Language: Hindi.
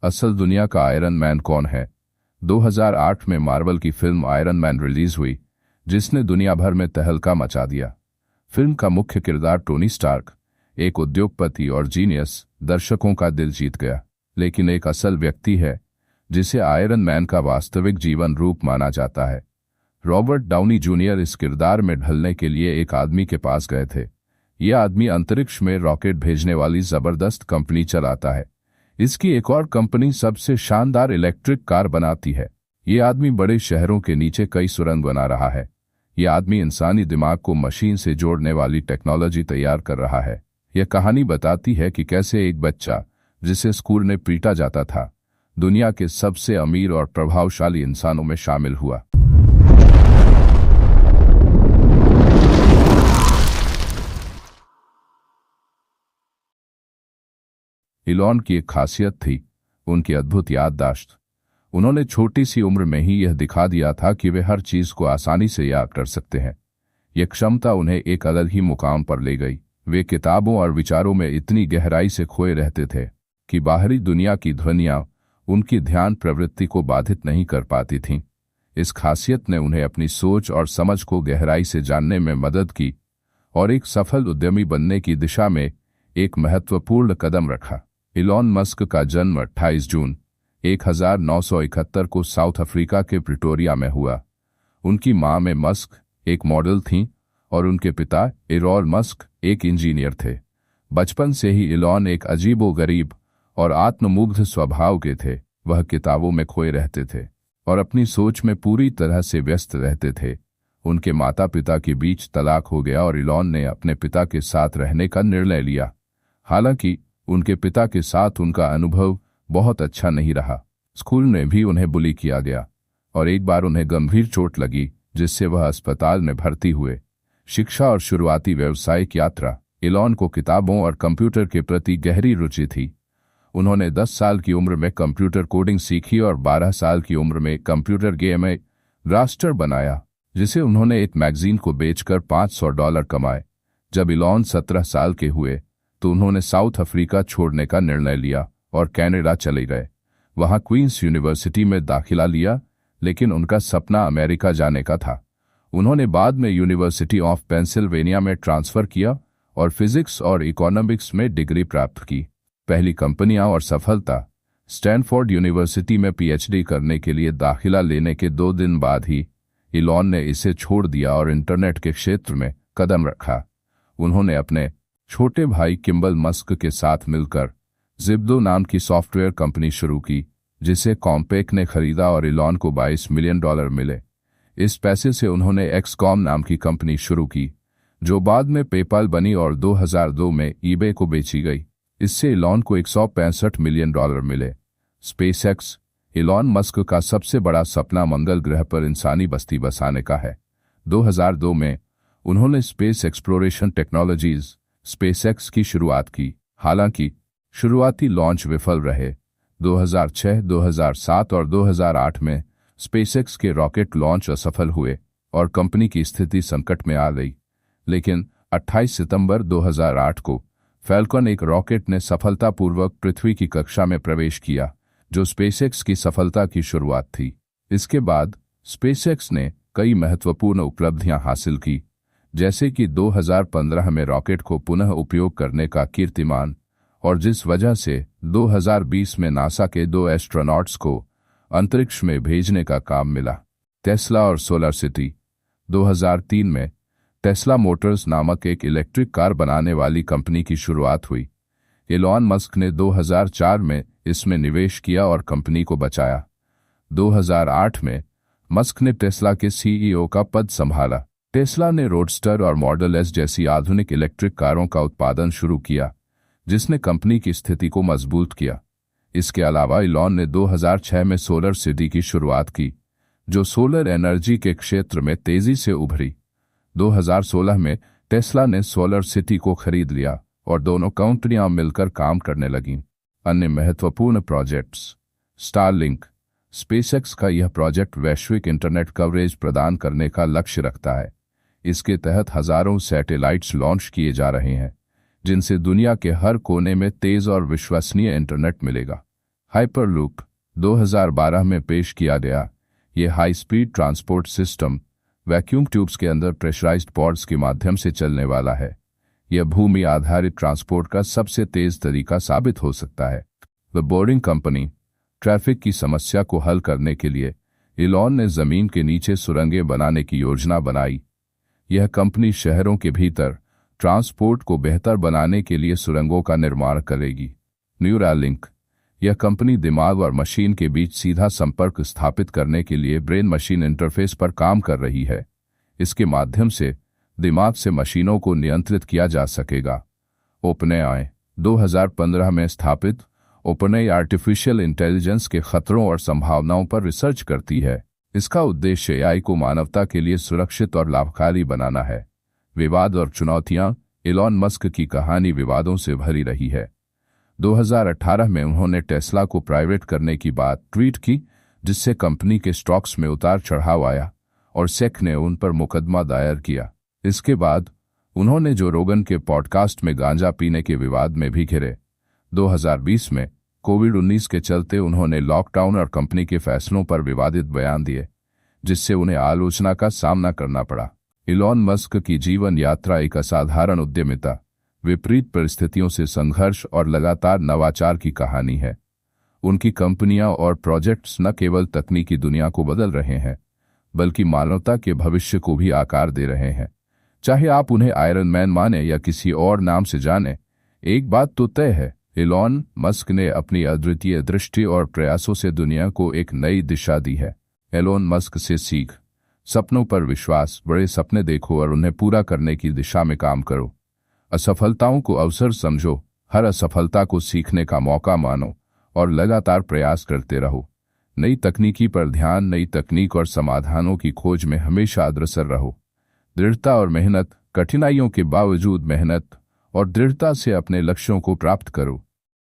असल दुनिया का आयरन मैन कौन है? 2008 में मार्वल की फिल्म आयरन मैन रिलीज हुई, जिसने दुनिया भर में तहलका मचा दिया। फिल्म का मुख्य किरदार टोनी स्टार्क, एक उद्योगपति और जीनियस, दर्शकों का दिल जीत गया। लेकिन एक असल व्यक्ति है जिसे आयरन मैन का वास्तविक जीवन रूप माना जाता है। रॉबर्ट डाउनी जूनियर इस किरदार में ढलने के लिए एक आदमी के पास गए थे। यह आदमी अंतरिक्ष में रॉकेट भेजने वाली जबरदस्त कंपनी चलाता है। इसकी एक और कंपनी सबसे शानदार इलेक्ट्रिक कार बनाती है। ये आदमी बड़े शहरों के नीचे कई सुरंग बना रहा है। यह आदमी इंसानी दिमाग को मशीन से जोड़ने वाली टेक्नोलॉजी तैयार कर रहा है। यह कहानी बताती है कि कैसे एक बच्चा जिसे स्कूल में पीटा जाता था, दुनिया के सबसे अमीर और प्रभावशाली इंसानों में शामिल हुआ। इलॉन की एक खासियत थी उनकी अद्भुत याददाश्त। उन्होंने छोटी सी उम्र में ही यह दिखा दिया था कि वे हर चीज को आसानी से याद कर सकते हैं। यह क्षमता उन्हें एक अलग ही मुकाम पर ले गई। वे किताबों और विचारों में इतनी गहराई से खोए रहते थे कि बाहरी दुनिया की ध्वनियां उनकी ध्यान प्रवृत्ति को बाधित नहीं कर पाती थीं। इस खासियत ने उन्हें अपनी सोच और समझ को गहराई से जानने में मदद की और एक सफल उद्यमी बनने की दिशा में एक महत्वपूर्ण कदम रखा। इलॉन मस्क का जन्म 28 जून 1971 को साउथ अफ्रीका के प्रिटोरिया में हुआ। उनकी मां में मस्क एक मॉडल थीं और उनके पिता एरॉल मस्क एक इंजीनियर थे। बचपन से ही इलॉन एक अजीबोगरीब और आत्ममुग्ध स्वभाव के थे। वह किताबों में खोए रहते थे और अपनी सोच में पूरी तरह से व्यस्त रहते थे। उनके माता पिता के बीच तलाक हो गया और इलॉन ने अपने पिता के साथ रहने का निर्णय लिया। हालांकि उनके पिता के साथ उनका अनुभव बहुत अच्छा नहीं रहा। स्कूल में भी उन्हें बुली किया गया और एक बार उन्हें गंभीर चोट लगी, जिससे वह अस्पताल में भर्ती हुए। शिक्षा और शुरुआती व्यावसायिक यात्रा। इलॉन को किताबों और कंप्यूटर के प्रति गहरी रुचि थी। उन्होंने 10 साल की उम्र में कंप्यूटर कोडिंग सीखी और 12 साल की उम्र में कंप्यूटर गेम में रास्टर बनाया, जिसे उन्होंने एक मैगजीन को बेचकर $500 कमाए। जब इलॉन 17 साल के हुए तो उन्होंने साउथ अफ्रीका छोड़ने का निर्णय लिया और कनाडा चले गए। वहां क्वींस यूनिवर्सिटी में दाखिला लिया, लेकिन उनका सपना अमेरिका जाने का था। उन्होंने बाद में यूनिवर्सिटी ऑफ पेंसिल्वेनिया में ट्रांसफर किया और फिजिक्स और इकोनॉमिक्स में डिग्री प्राप्त की। पहली कंपनियां और सफलता। स्टैनफोर्ड यूनिवर्सिटी में पीएचडी करने के लिए दाखिला लेने के 2 दिन बाद ही इलॉन ने इसे छोड़ दिया और इंटरनेट के क्षेत्र में कदम रखा। उन्होंने अपने छोटे भाई किम्बल मस्क के साथ मिलकर ज़िप्डो नाम की सॉफ्टवेयर कंपनी शुरू की, जिसे कॉम्पेक ने खरीदा और इलॉन को $22 मिलियन मिले। इस पैसे से उन्होंने एक्सकॉम नाम की कंपनी शुरू की, जो बाद में पेपाल बनी और 2002 में ईबे को बेची गई। इससे इलॉन को $165 मिलियन मिले। स्पेसएक्स। इलॉन मस्क का सबसे बड़ा सपना मंगल ग्रह पर इंसानी बस्ती बसाने का है। 2002 में उन्होंने स्पेस एक्सप्लोरेशन टेक्नोलॉजीज स्पेसएक्स की शुरुआत की। हालांकि शुरुआती लॉन्च विफल रहे। 2006, 2007 और 2008 में स्पेसएक्स के रॉकेट लॉन्च असफल हुए और कंपनी की स्थिति संकट में आ गई। लेकिन 28 सितंबर 2008 को फैल्कन एक रॉकेट ने सफलतापूर्वक पृथ्वी की कक्षा में प्रवेश किया, जो स्पेसएक्स की सफलता की शुरुआत थी। इसके बाद स्पेसएक्स ने कई महत्वपूर्ण उपलब्धियां हासिल की, जैसे कि 2015 में रॉकेट को पुनः उपयोग करने का कीर्तिमान, और जिस वजह से 2020 में नासा के 2 एस्ट्रोनॉट्स को अंतरिक्ष में भेजने का काम मिला। टेस्ला और सोलर सिटी। 2003 में टेस्ला मोटर्स नामक एक इलेक्ट्रिक कार बनाने वाली कंपनी की शुरुआत हुई। इलॉन मस्क ने 2004 में इसमें निवेश किया और कंपनी को बचाया। 2008 में मस्क ने टेस्ला के सीईओ का पद संभाला। टेस्ला ने रोडस्टर और मॉडल एस जैसी आधुनिक इलेक्ट्रिक कारों का उत्पादन शुरू किया, जिसने कंपनी की स्थिति को मजबूत किया। इसके अलावा इलॉन ने 2006 में सोलर सिटी की शुरुआत की, जो सोलर एनर्जी के क्षेत्र में तेजी से उभरी। 2016 में टेस्ला ने सोलर सिटी को खरीद लिया और दोनों कंपनियां मिलकर काम करने लगीं। अन्य महत्वपूर्ण प्रोजेक्ट्स। स्टारलिंक। स्पेसएक्स का यह प्रोजेक्ट वैश्विक इंटरनेट कवरेज प्रदान करने का लक्ष्य रखता है। इसके तहत हजारों सैटेलाइट्स लॉन्च किए जा रहे हैं, जिनसे दुनिया के हर कोने में तेज और विश्वसनीय इंटरनेट मिलेगा। हाइपरलूप 2012 में पेश किया गया ये high speed transport system vacuum tubes के अंदर प्रेशराइज्ड पॉड्स के माध्यम से चलने वाला है। यह भूमि आधारित ट्रांसपोर्ट का सबसे तेज तरीका साबित हो सकता है। द बोरिंग कंपनी ट्रैफिक की समस्या को हल करने के लिए इलॉन ने जमीन के नीचे सुरंगें बनाने की योजना बनाई। यह कंपनी शहरों के भीतर ट्रांसपोर्ट को बेहतर बनाने के लिए सुरंगों का निर्माण करेगी। न्यूरालिंक यह कंपनी दिमाग और मशीन के बीच सीधा संपर्क स्थापित करने के लिए ब्रेन मशीन इंटरफेस पर काम कर रही है। इसके माध्यम से दिमाग से मशीनों को नियंत्रित किया जा सकेगा। ओपनएआई 2015 में स्थापित ओपनएआई आर्टिफिशियल इंटेलिजेंस के खतरों और संभावनाओं पर रिसर्च करती है। इसका उद्देश्य एआई को मानवता के लिए सुरक्षित और लाभकारी बनाना है। विवाद और चुनौतियां इलॉन मस्क की कहानी विवादों से भरी रही है। 2018 में उन्होंने टेस्ला को प्राइवेट करने की बात ट्वीट की, जिससे कंपनी के स्टॉक्स में उतार चढ़ाव आया और सेक ने उन पर मुकदमा दायर किया। इसके बाद उन्होंने जो रोगन के पॉडकास्ट में गांजा पीने के विवाद में भी घिरे। 2020 में कोविड-19 के चलते उन्होंने लॉकडाउन और कंपनी के फैसलों पर विवादित बयान दिए, जिससे उन्हें आलोचना का सामना करना पड़ा। इलॉन मस्क की जीवन यात्रा एक असाधारण उद्यमिता, विपरीत परिस्थितियों से संघर्ष और लगातार नवाचार की कहानी है। उनकी कंपनियां और प्रोजेक्ट्स न केवल तकनीकी दुनिया को बदल रहे हैं, बल्कि मानवता के भविष्य को भी आकार दे रहे हैं। चाहे आप उन्हें आयरन मैन माने या किसी और नाम से जाने, एक बात तो तय है, इलॉन मस्क ने अपनी अद्वितीय दृष्टि और प्रयासों से दुनिया को एक नई दिशा दी है। इलॉन मस्क से सीख, सपनों पर विश्वास, बड़े सपने देखो और उन्हें पूरा करने की दिशा में काम करो। असफलताओं को अवसर समझो, हर असफलता को सीखने का मौका मानो और लगातार प्रयास करते रहो। नई तकनीकी पर ध्यान, नई तकनीक और समाधानों की खोज में हमेशा अग्रसर रहो। दृढ़ता और मेहनत, कठिनाइयों के बावजूद मेहनत और दृढ़ता से अपने लक्ष्यों को प्राप्त करो।